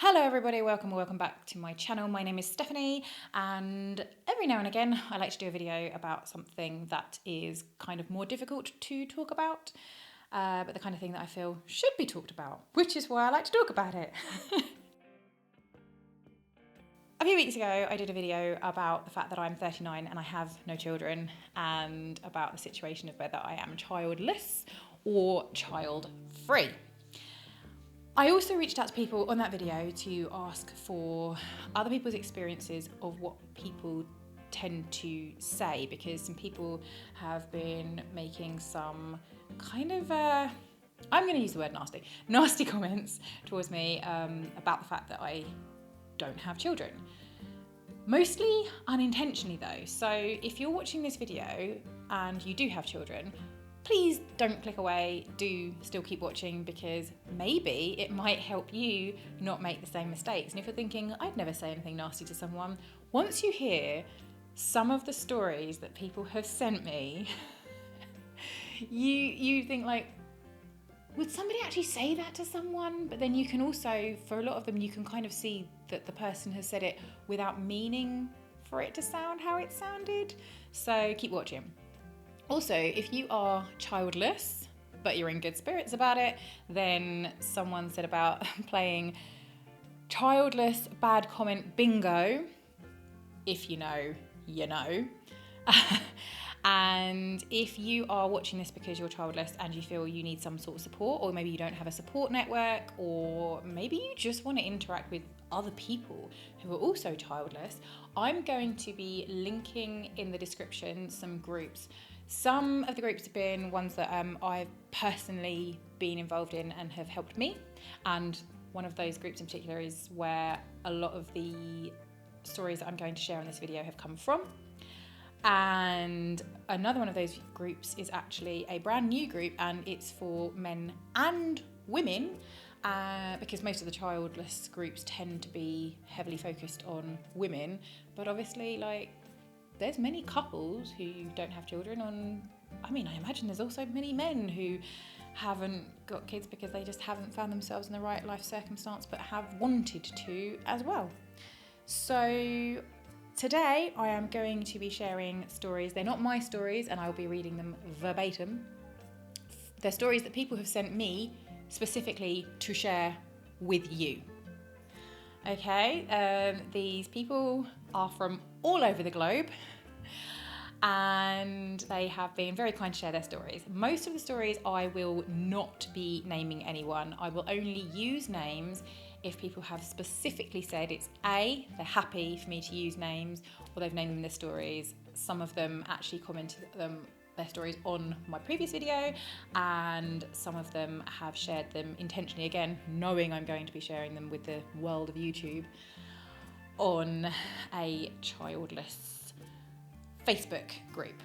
Hello everybody, welcome back to my channel. My name is Stephanie, and every now and again I like to do a video about something that is kind of more difficult to talk about, but the kind of thing that I feel should be talked about, which is why I like to talk about it. A few weeks ago I did a video about the fact that I'm 39 and I have no children, and about the situation of whether I am childless or child-free. I also reached out to people on that video to ask for other people's experiences of what people tend to say, because some people have been making some kind of, I'm going to use the word nasty comments towards me about the fact that I don't have children. Mostly unintentionally though, so if you're watching this video and you do have children, please don't click away, do still keep watching, because maybe it might help you not make the same mistakes. And if you're thinking, I'd never say anything nasty to someone, once you hear some of the stories that people have sent me, you think like, would somebody actually say that to someone? But then you can also, for a lot of them, you can kind of see that the person has said it without meaning for it to sound how it sounded. So keep watching. Also, if you are childless, but you're in good spirits about it, then someone said about playing childless bad comment bingo. If you know, you know. And if you are watching this because you're childless and you feel you need some sort of support, or maybe you don't have a support network, or maybe you just want to interact with other people who are also childless, I'm going to be linking in the description some groups. Some of the groups have been ones that I've personally been involved in and have helped me. And one of those groups in particular is where a lot of the stories that I'm going to share in this video have come from. And another one of those groups is actually a brand new group, and it's for men and women, because most of the childless groups tend to be heavily focused on women. But obviously, like, there's many couples who don't have children, and I mean, I imagine there's also many men who haven't got kids because they just haven't found themselves in the right life circumstance, but have wanted to as well. So today I am going to be sharing stories. They're not my stories, and I'll be reading them verbatim. They're stories that people have sent me specifically to share with you. Okay, these people are from all over the globe, and they have been very kind to share their stories. Most of the stories I will not be naming anyone. I will only use names if people have specifically said it's A, they're happy for me to use names, or they've named them their stories. Some of them actually commented their stories on my previous video, and some of them have shared them intentionally, again, knowing I'm going to be sharing them with the world of YouTube, on a childless Facebook group.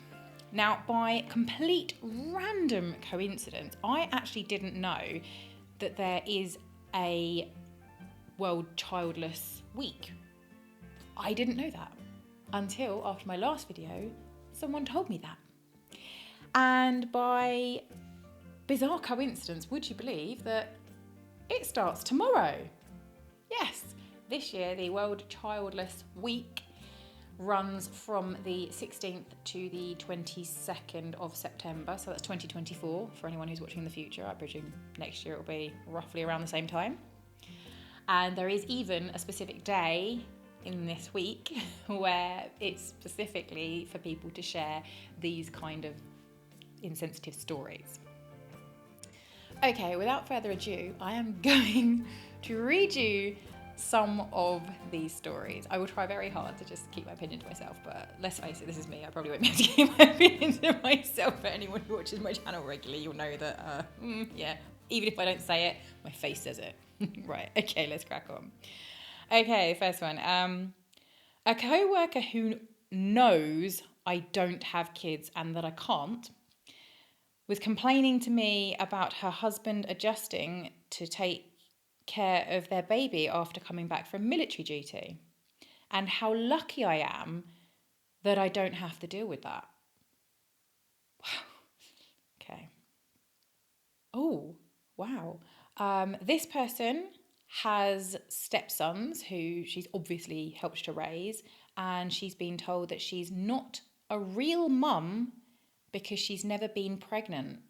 Now, by complete random coincidence, I actually didn't know that there is a World Childless Week. I didn't know that until after my last video, someone told me that. And by bizarre coincidence, would you believe that it starts tomorrow? Yes, this year the World Childless Week runs from the 16th to the 22nd of September, so that's 2024 for anyone who's watching in the future. I presume next year it'll be roughly around the same time. And there is even a specific day in this week where it's specifically for people to share these kind of insensitive stories. Okay, without further ado, I am going to read you some of these stories. I will try very hard to just keep my opinion to myself, but let's face it, this is me. I probably won't be able to keep my opinion to myself. But anyone who watches my channel regularly, you'll know that, yeah, even if I don't say it, my face says it. Right, okay, let's crack on. Okay, first one. A co-worker who knows I don't have kids and that I can't was complaining to me about her husband adjusting to take care of their baby after coming back from military duty, and how lucky I am that I don't have to deal with that. Wow. Okay. Oh, wow. This person has stepsons who she's obviously helped to raise, and she's been told that she's not a real mum because she's never been pregnant.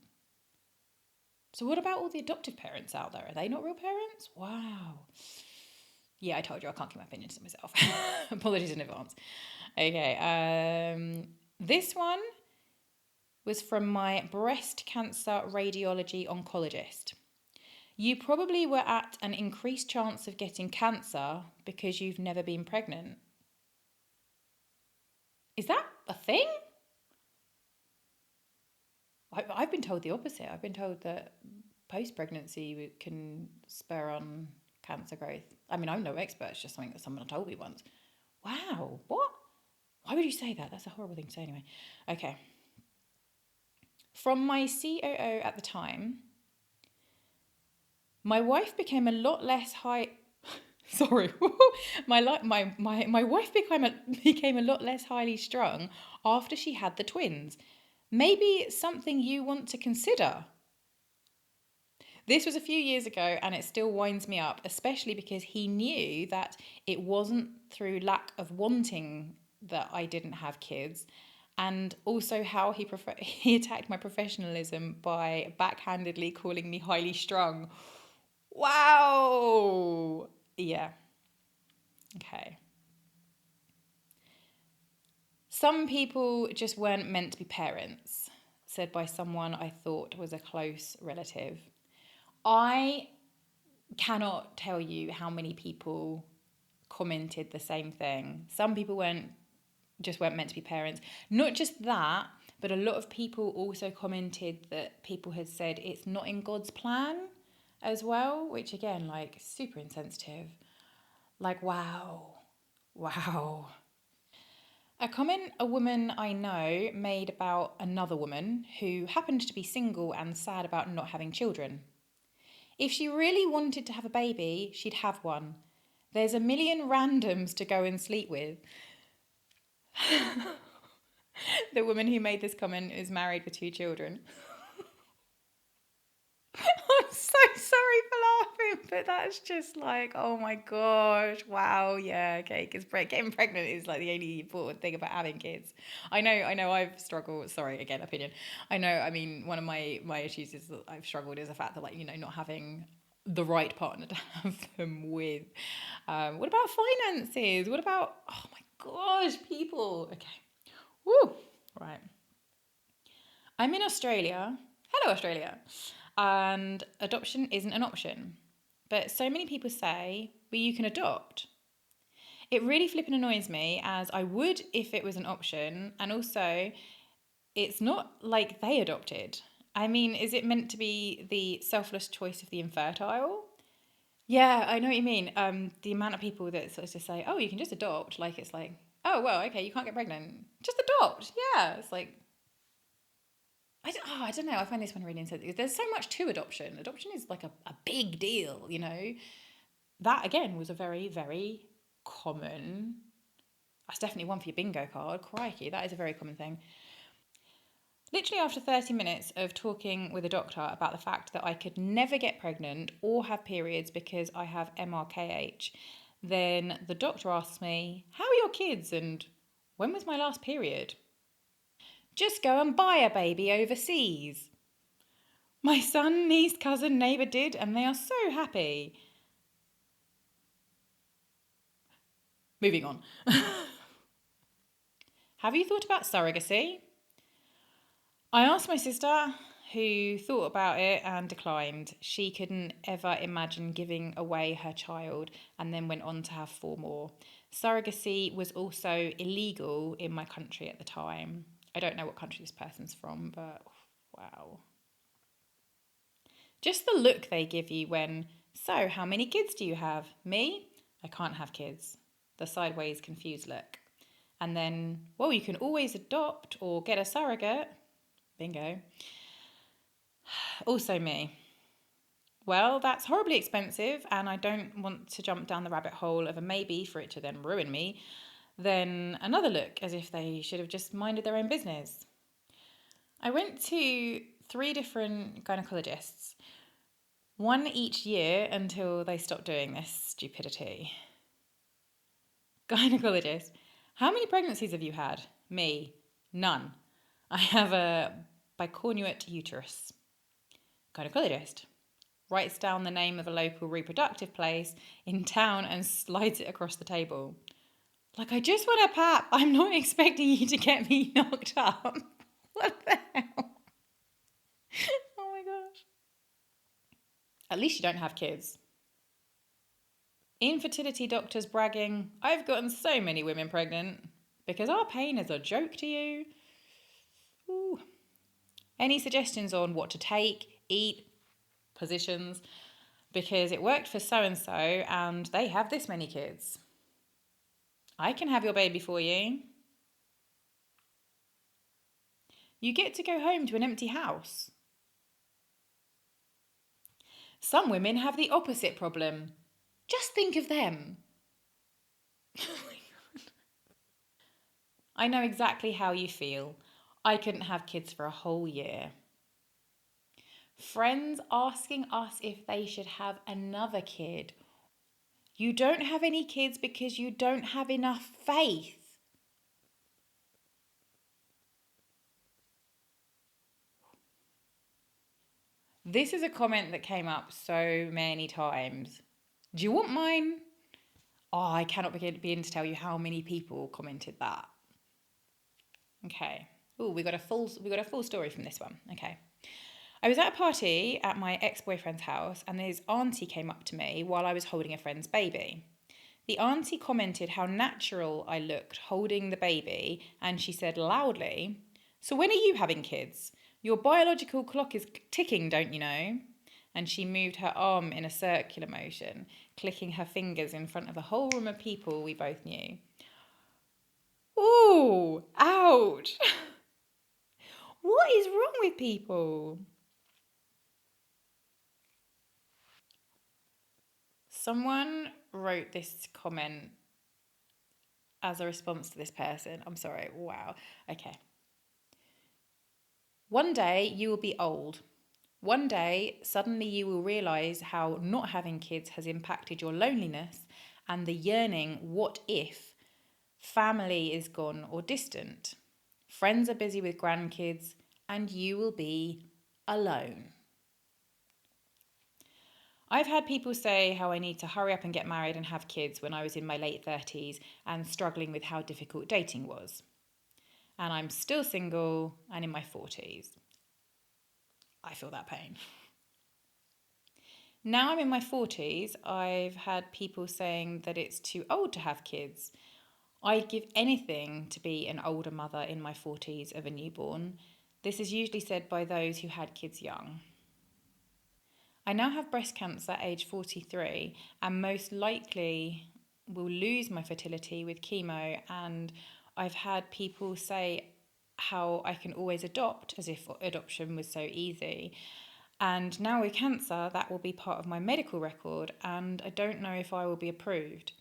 So what about all the adoptive parents out there? Are they not real parents? Wow. Yeah, I told you I can't keep my opinions to myself. Apologies in advance. Okay, this one was from my breast cancer radiology oncologist. You probably were at an increased chance of getting cancer because you've never been pregnant. Is that a thing? I've been told the opposite. I've been told that post-pregnancy can spur on cancer growth. I mean, I'm no expert. It's just something that someone told me once. Wow, what? Why would you say that? That's a horrible thing to say anyway. Okay. From my COO at the time, my wife became a lot less high... Sorry. my wife became a lot less highly strung after she had the twins. Maybe it's something you want to consider. This was a few years ago and it still winds me up, especially because he knew that it wasn't through lack of wanting that I didn't have kids, and also how he attacked my professionalism by backhandedly calling me highly strung. Wow. Yeah. Okay. Some people just weren't meant to be parents, said by someone I thought was a close relative. I cannot tell you how many people commented the same thing. Some people weren't meant to be parents. Not just that, but a lot of people also commented that people had said it's not in God's plan as well, which again, like, super insensitive. Like, wow. A comment a woman I know made about another woman who happened to be single and sad about not having children. If she really wanted to have a baby, she'd have one. There's a million randoms to go and sleep with. The woman who made this comment is married with 2 children. I'm so sorry for laughing, but that's just like, oh my gosh, wow, yeah, okay, because getting pregnant is like the only important thing about having kids. I know I've struggled, sorry, again, opinion. I mean, one of my issues is that I've struggled is the fact that, like, you know, not having the right partner to have them with. What about finances? What about, oh my gosh, people. Okay, woo, right. I'm in Australia. Hello, Australia. And adoption isn't an option. But so many people say, well, you can adopt. It really flipping annoys me, as I would if it was an option. And also, it's not like they adopted. I mean, is it meant to be the selfless choice of the infertile? Yeah, I know what you mean. The amount of people that sort of just say, oh, you can just adopt. Like, it's like, oh, well, okay, you can't get pregnant. Just adopt. Yeah, it's like, I don't know. I find this one really insensitive. There's so much to adoption. Adoption is like a big deal, you know. That, again, was a very, very common... That's definitely one for your bingo card. Crikey, that is a very common thing. Literally after 30 minutes of talking with a doctor about the fact that I could never get pregnant or have periods because I have MRKH, then the doctor asks me, how are your kids and when was my last period? Just go and buy a baby overseas. My son, niece, cousin, neighbour did, and they are so happy. Moving on. Have you thought about surrogacy? I asked my sister, who thought about it and declined. She couldn't ever imagine giving away her child and then went on to have 4 more. Surrogacy was also illegal in my country at the time. I don't know what country this person's from, but wow. Just the look they give you when, so how many kids do you have? Me? I can't have kids. The sideways confused look. And then, well, you can always adopt or get a surrogate. Bingo. Also me. Well, that's horribly expensive and I don't want to jump down the rabbit hole of a maybe for it to then ruin me. Then another look as if they should have just minded their own business. I went to 3 different gynecologists. One each year until they stop doing this stupidity. Gynecologist. How many pregnancies have you had? Me. None. I have a bicornuate uterus. Gynecologist. Writes down the name of a local reproductive place in town and slides it across the table. Like, I just want a pap. I'm not expecting you to get me knocked up. What the hell? Oh my gosh. At least you don't have kids. Infertility doctors bragging, I've gotten so many women pregnant because our pain is a joke to you. Ooh. Any suggestions on what to take, eat, positions? Because it worked for so-and-so and they have this many kids. I can have your baby for you. You get to go home to an empty house. Some women have the opposite problem. Just think of them. Oh my God. I know exactly how you feel. I couldn't have kids for a whole year. Friends asking us if they should have another kid. You don't have any kids because you don't have enough faith. This is a comment that came up so many times. Do you want mine? Oh, I cannot begin to tell you how many people commented that. Okay. Oh, we got a full story from this one. Okay. I was at a party at my ex-boyfriend's house and his auntie came up to me while I was holding a friend's baby. The auntie commented how natural I looked holding the baby and she said loudly, "So when are you having kids? Your biological clock is ticking, don't you know?" And she moved her arm in a circular motion, clicking her fingers in front of a whole room of people we both knew. Ooh, ouch. What is wrong with people? Someone wrote this comment as a response to this person. I'm sorry. Wow. Okay. One day you will be old. One day, suddenly you will realise how not having kids has impacted your loneliness and the yearning, what if family is gone or distant. Friends are busy with grandkids and you will be alone. I've had people say how I need to hurry up and get married and have kids when I was in my late 30s and struggling with how difficult dating was. And I'm still single and in my 40s. I feel that pain. Now I'm in my 40s, I've had people saying that it's too old to have kids. I'd give anything to be an older mother in my 40s of a newborn. This is usually said by those who had kids young. I now have breast cancer at age 43 and most likely will lose my fertility with chemo, and I've had people say how I can always adopt as if adoption was so easy. And now with cancer, that will be part of my medical record and I don't know if I will be approved.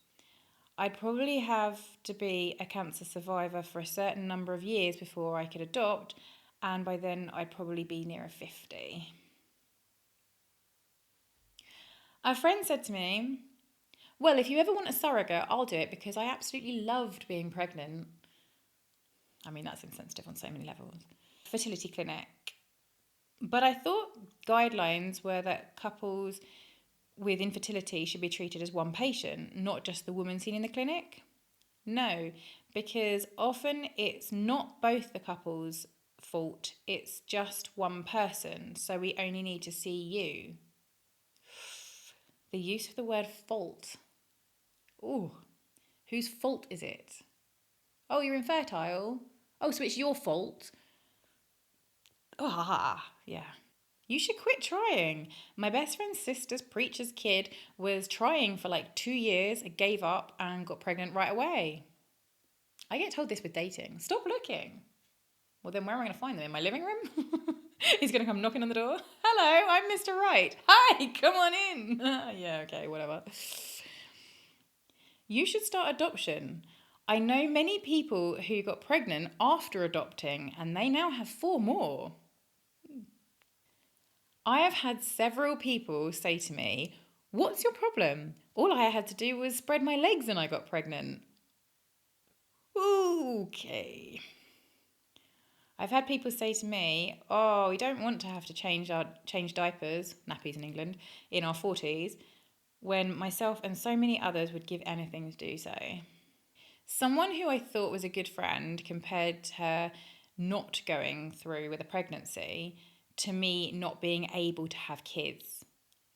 I'd probably have to be a cancer survivor for a certain number of years before I could adopt, and by then I'd probably be nearer 50. A friend said to me, "Well, if you ever want a surrogate, I'll do it because I absolutely loved being pregnant." I mean, that's insensitive on so many levels. Fertility clinic. But I thought guidelines were that couples with infertility should be treated as one patient, not just the woman seen in the clinic. No, because often it's not both the couple's fault, it's just one person, so we only need to see you. The use of the word fault. Ooh, whose fault is it? Oh, you're infertile? Oh, so it's your fault? Ah, yeah. You should quit trying. My best friend's sister's preacher's kid was trying for like 2 years, gave up, and got pregnant right away. I get told this with dating. Stop looking. Well, then where am I going to find them? In my living room? He's going to come knocking on the door. "Hello, I'm Mr. Right. Hi, come on in." Yeah, okay, whatever. You should start adoption. I know many people who got pregnant after adopting and they now have 4 more. I have had several people say to me, "What's your problem? All I had to do was spread my legs and I got pregnant." Okay. I've had people say to me, "Oh, we don't want to have to change diapers, nappies in England, in our 40s," when myself and so many others would give anything to do so. Someone who I thought was a good friend compared her not going through with a pregnancy to me not being able to have kids.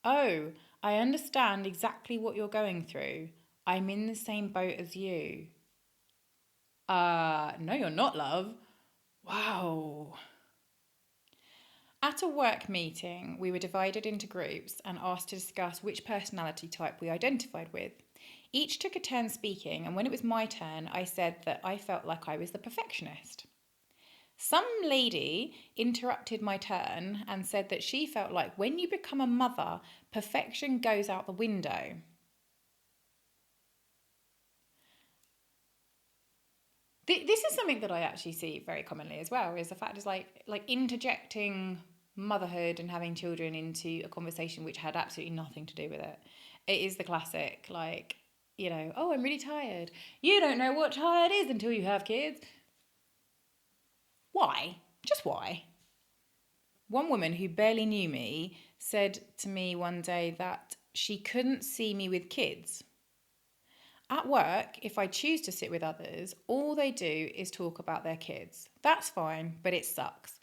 "Oh, I understand exactly what you're going through. I'm in the same boat as you." No, you're not, love. Wow. At a work meeting, we were divided into groups and asked to discuss which personality type we identified with. Each took a turn speaking, and when it was my turn, I said that I felt like I was the perfectionist. Some lady interrupted my turn and said that she felt like when you become a mother, perfection goes out the window. This is something that I actually see very commonly as well, is the fact is like interjecting motherhood and having children into a conversation which had absolutely nothing to do with it. It is the classic, like, "Oh, I'm really tired." You don't know what tired is until you have kids. Why? Just why? One woman who barely knew me said to me one day that she couldn't see me with kids. At work, if I choose to sit with others, all they do is talk about their kids. That's fine, but it sucks.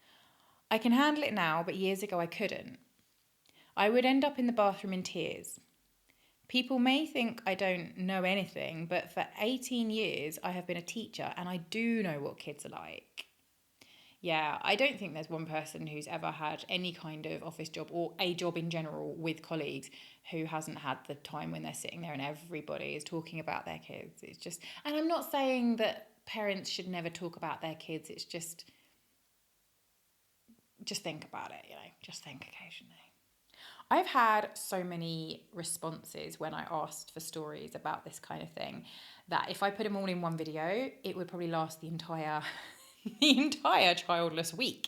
I can handle it now, but years ago I couldn't. I would end up in the bathroom in tears. People may think I don't know anything, but for 18 years I have been a teacher and I do know what kids are like. Yeah, I don't think there's one person who's ever had any kind of office job or a job in general with colleagues who hasn't had the time when they're sitting there and everybody is talking about their kids. It's just, and I'm not saying that parents should never talk about their kids. It's just think about it, just think occasionally. I've had so many responses when I asked for stories about this kind of thing that if I put them all in one video, it would probably last the entire the entire childless week.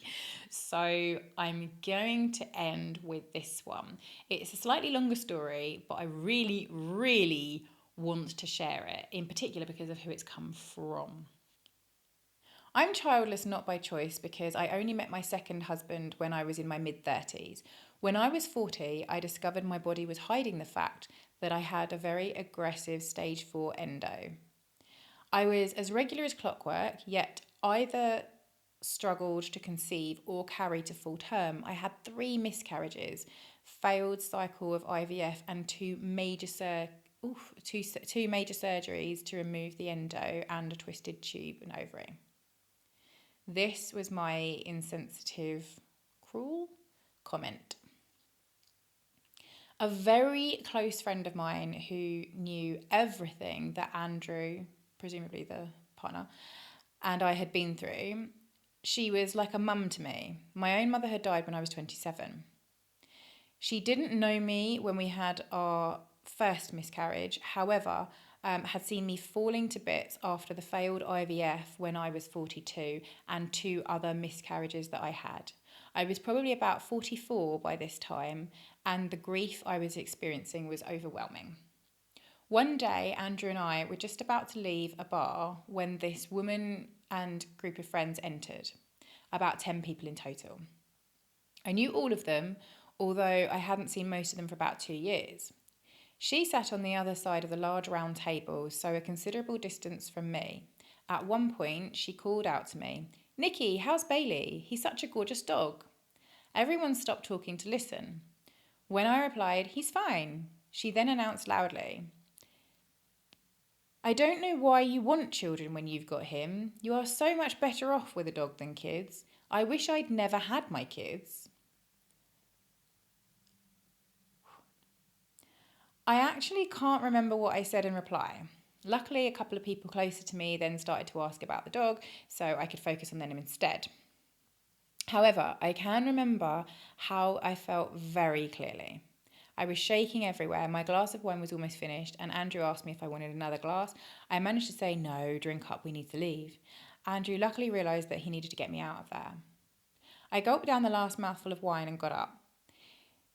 So I'm going to end with this one. It's a slightly longer story, but I really, really want to share it, in particular because of who it's come from. I'm childless not by choice because I only met my second husband when I was in my mid-30s. When I was 40, I discovered my body was hiding the fact that I had a very aggressive stage 4 endo. I was as regular as clockwork, yet either struggled to conceive or carry to full term. I had 3 miscarriages, failed cycle of IVF, and two major surgeries to remove the endo and a twisted tube and ovary. This was my insensitive, cruel comment. A very close friend of mine who knew everything that Andrew, presumably the partner, and I had been through, she was like a mum to me. My own mother had died when I was 27. She didn't know me when we had our first miscarriage, however, had seen me falling to bits after the failed IVF when I was 42 and 2 other miscarriages that I had. I was probably about 44 by this time, and the grief I was experiencing was overwhelming. One day, Andrew and I were just about to leave a bar when this woman and group of friends entered, about 10 people in total. I knew all of them, although I hadn't seen most of them for about 2 years. She sat on the other side of the large round table, so a considerable distance from me. At one point, she called out to me, "Nikki, how's Bailey? He's such a gorgeous dog." Everyone stopped talking to listen. When I replied, "He's fine," she then announced loudly, "I don't know why you want children when you've got him. You are so much better off with a dog than kids. I wish I'd never had my kids." I actually can't remember what I said in reply. Luckily, a couple of people closer to me then started to ask about the dog, so I could focus on them instead. However, I can remember how I felt very clearly. I was shaking everywhere, my glass of wine was almost finished, and Andrew asked me if I wanted another glass. I managed to say, "No, drink up, we need to leave." Andrew luckily realised that he needed to get me out of there. I gulped down the last mouthful of wine and got up.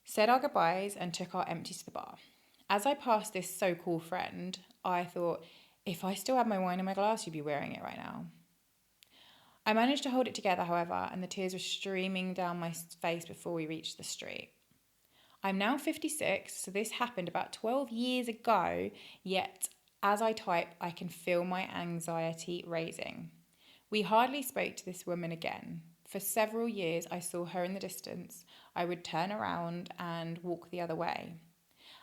said our goodbyes and took our empties to the bar. As I passed this so-called friend, I thought, if I still had my wine in my glass, you'd be wearing it right now. I managed to hold it together, however, and the tears were streaming down my face before we reached the street. I'm now 56, so this happened about 12 years ago, yet as I type, I can feel my anxiety raising. We hardly spoke to this woman again. For several years, I saw her in the distance. I would turn around and walk the other way.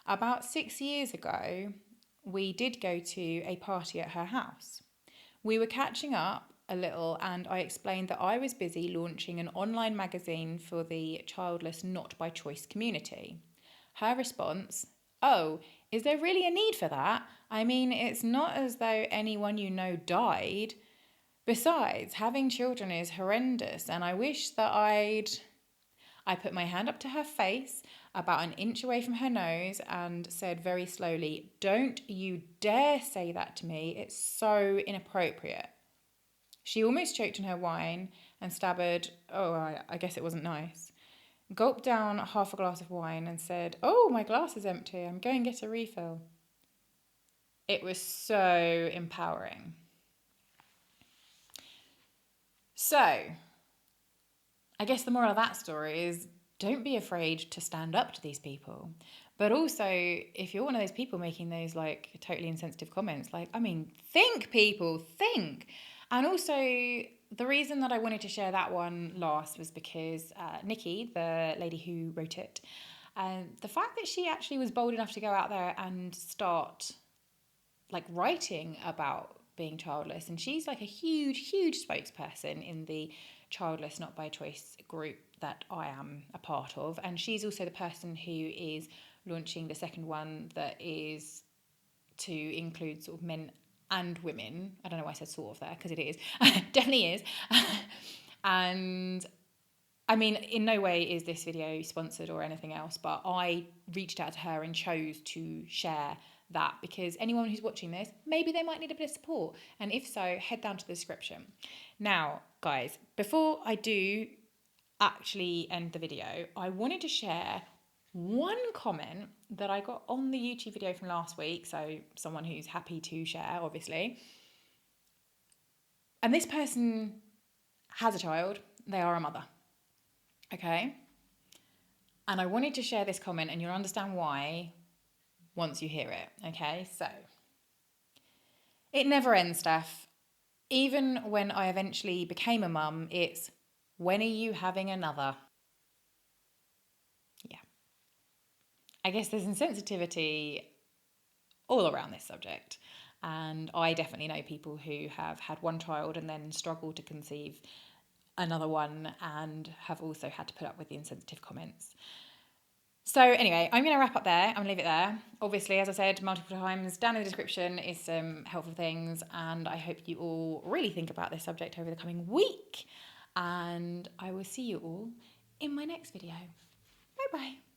About 6 years ago, we did go to a party at her house. We were catching up a little, and I explained that I was busy launching an online magazine for the Childless Not by Choice community. Her response, "Oh, is there really a need for that? I mean, it's not as though anyone you know died. Besides, having children is horrendous, and I wish that I put my hand up to her face, about an inch away from her nose, and said very slowly, "Don't you dare say that to me. It's so inappropriate." She almost choked on her wine and stammered, "Oh, I guess it wasn't nice." Gulped down half a glass of wine and said, "Oh, my glass is empty. I'm going to get a refill." It was so empowering. So, I guess the moral of that story is don't be afraid to stand up to these people. But also, if you're one of those people making those like totally insensitive comments, like, I mean, think, people, think. And also, the reason that I wanted to share that one last was because Nikki, the lady who wrote it, the fact that she actually was bold enough to go out there and start like writing about being childless, and she's like a huge spokesperson in the Childless Not by Choice group that I am a part of, and she's also the person who is launching the second one that is to include sort of men and women. I don't know why I said sort of there, because it is definitely is. And I mean, in no way is this video sponsored or anything else, but I reached out to her and chose to share that because anyone who's watching this, maybe they might need a bit of support. And if so, head down to the description. Now, guys, before I do actually end the video, I wanted to share one comment that I got on the YouTube video from last week. So someone who's happy to share, obviously. And this person has a child. They are a mother. Okay? And I wanted to share this comment, and you'll understand why once you hear it. Okay? So, it never ends, Steph. Even when I eventually became a mum, it's, when are you having another? Yeah. I guess there's insensitivity all around this subject. And I definitely know people who have had one child and then struggled to conceive another one and have also had to put up with the insensitive comments. So anyway, I'm going to wrap up there. I'm going to leave it there. Obviously, as I said multiple times, down in the description is some helpful things, and I hope you all really think about this subject over the coming week. And I will see you all in my next video. Bye-bye.